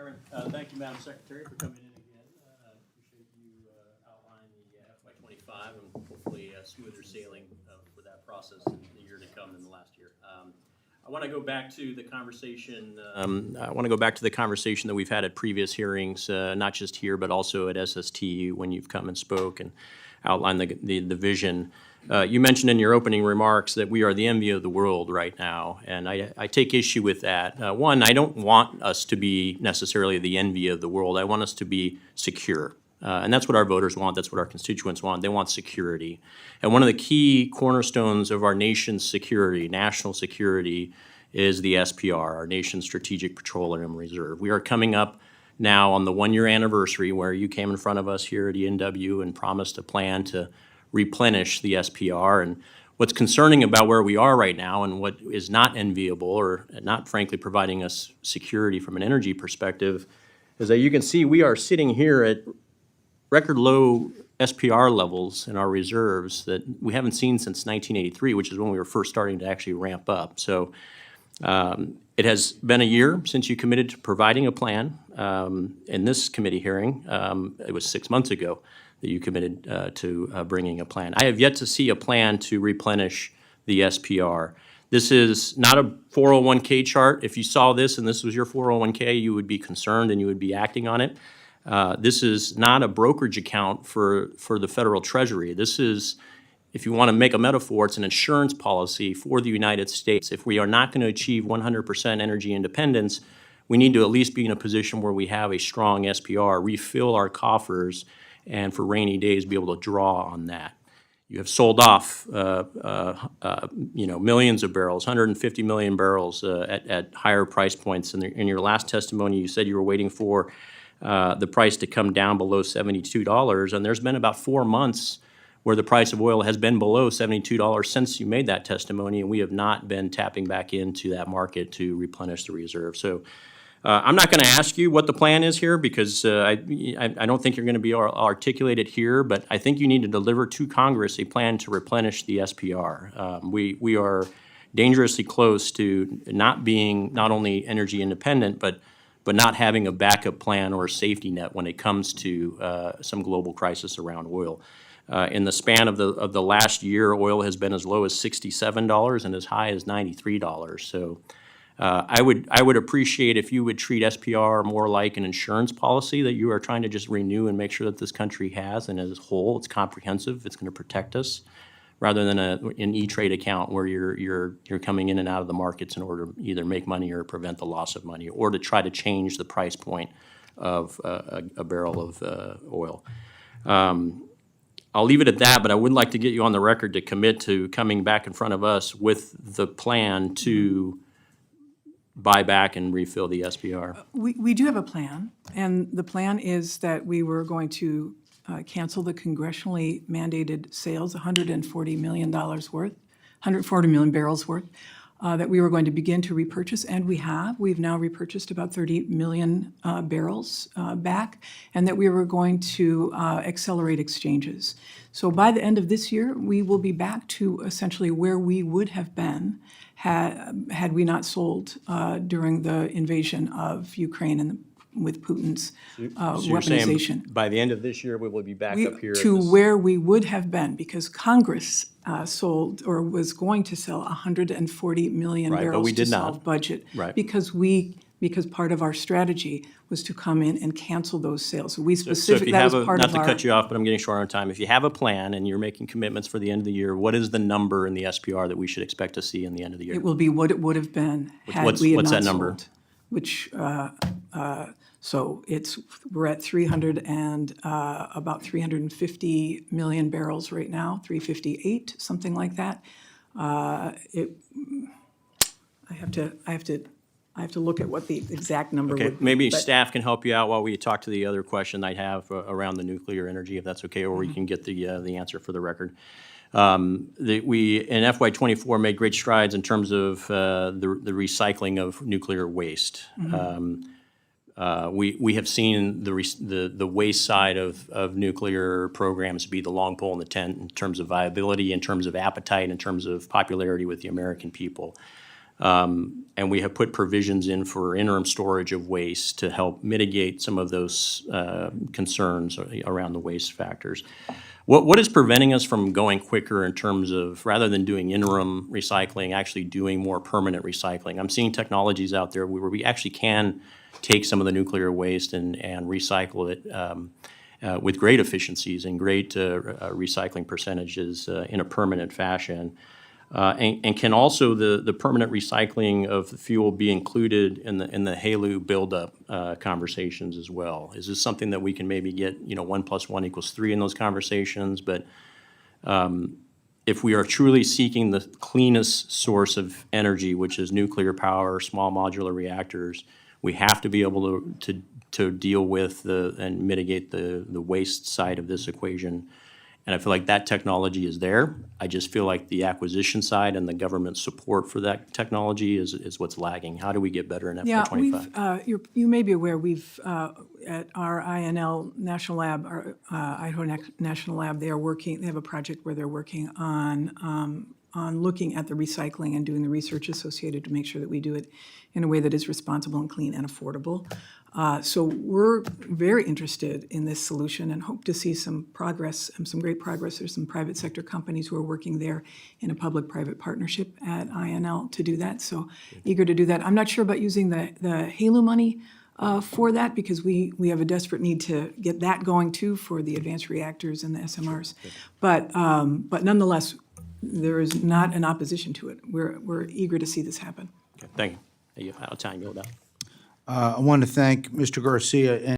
Chairman. Thank you, Madam Secretary, for coming in again. Appreciate you outlining the FY25 and hopefully smoother sailing for that process in the year to come than the last year. I want to go back to the conversation. That we've had at previous hearings, not just here but also at SST when you've come and spoke and outlined the vision. You mentioned in your opening remarks that we are the envy of the world right now, and I take issue with that. One, I don't want us to be necessarily the envy of the world. I want us to be secure. And that's what our voters want. That's what our constituents want. They want security. And one of the key cornerstones of our nation's security, national security, is the SPR, our nation's Strategic Petroleum Reserve. We are coming up now on the one-year anniversary where you came in front of us here at ENW and promised a plan to replenish the SPR. And what's concerning about where we are right now and what is not enviable or not, frankly, providing us security from an energy perspective is that you can see we are sitting here at record low SPR levels in our reserves that we haven't seen since 1983, which is when we were first starting to actually ramp up. So it has been a year since you committed to providing a plan. In this committee hearing, it was 6 months ago that you committed to bringing a plan. I have yet to see a plan to replenish the SPR. This is not a 401k chart. If you saw this and this was your 401k, you would be concerned and you would be acting on it. This is not a brokerage account for the federal treasury. This is, if you want to make a metaphor, it's an insurance policy for the United States. If we are not going to achieve 100% energy independence, we need to at least be in a position where we have a strong SPR, refill our coffers, and for rainy days be able to draw on that. You have sold off millions of barrels, 150 million barrels at higher price points. In your last testimony, you said you were waiting for the price to come down below $72, and there's been about 4 months where the price of oil has been below $72 since you made that testimony, and we have not been tapping back into that market to replenish the reserve. So I'm not going to ask you what the plan is here because I don't think you're going to be articulated here, but I think you need to deliver to Congress a plan to replenish the SPR. We are dangerously close to not being not only energy independent, but not having a backup plan or a safety net when it comes to some global crisis around oil. In the span of the last year, oil has been as low as $67 and as high as $93. So I would appreciate if you would treat SPR more like an insurance policy that you are trying to just renew and make sure that this country has, and as a whole, it's comprehensive, it's going to protect us, rather than an E-Trade account where you're coming in and out of the markets in order to either make money or prevent the loss of money, or to try to change the price point of a barrel of oil. I'll leave it at that, but I would like to get you on the record to commit to coming back in front of us with the plan to buy back and refill the SPR. We do have a plan, and the plan is that we were going to cancel the congressionally mandated sales, $140 million worth, 140 million barrels worth, that we were going to begin to repurchase, and we have. We've now repurchased about 30 million barrels back, and that we were going to accelerate exchanges. So by the end of this year, we will be back to essentially where we would have been had we not sold during the invasion of Ukraine and with Putin's weaponization. By the end of this year, we will be back up here to where we would have been, because Congress sold or was going to sell 140 million barrels to solve budget, because part of our strategy was to come in and cancel those sales. So we specifically, that was part of our... Not to cut you off, but I'm getting short on time. If you have a plan and you're making commitments for the end of the year, what is the number in the SPR that we should expect to see in the end of the year? It will be what it would have been had we had what's not that number? sold. Which, so we're at 300 and about 350 million barrels right now, 358, something like that. I have to look at what the exact number would be. Maybe staff can help you out while we talk to the other question I have around the nuclear energy, if that's okay, or we can get the answer for the record. We in FY24 made great strides in terms of the recycling of nuclear waste. We have seen the waste side of nuclear programs be the long pole in the tent in terms of viability, in terms of appetite, in terms of popularity with the American people. And we have put provisions in for interim storage of waste to help mitigate some of those concerns around the waste factors. What is preventing us from going quicker in terms of, rather than doing interim recycling, actually doing more permanent recycling? I'm seeing technologies out there where we actually can take some of the nuclear waste and recycle it with great efficiencies and great recycling percentages in a permanent fashion. And can also the permanent recycling of the fuel be included in the HALEU buildup conversations as well? Is this something that we can maybe get, 1 + 1 = 3 in those conversations? But if we are truly seeking the cleanest source of energy, which is nuclear power, small modular reactors, we have to be able to deal with and mitigate the waste side of this equation. And I feel like that technology is there. I just feel like the acquisition side and the government support for that technology is what's lagging. How do we get better in FY '25? Yeah, you may be aware, we've, at our INL National Lab, our Idaho National Lab, they have a project where they're working on looking at the recycling and doing the research associated to make sure that we do it in a way that is responsible and clean and affordable. So we're very interested in this solution and hope to see some progress, some great progress. There's some private sector companies who are working there in a public-private partnership at INL to do that. So eager to do that. I'm not sure about using the HALEU money for that, because we have a desperate need to get that going too for the advanced reactors and the SMRs. But nonetheless, there is not an opposition to it. We're eager to see this happen. Okay, thank you. I'll time you that. I want to thank Mr. Garcia and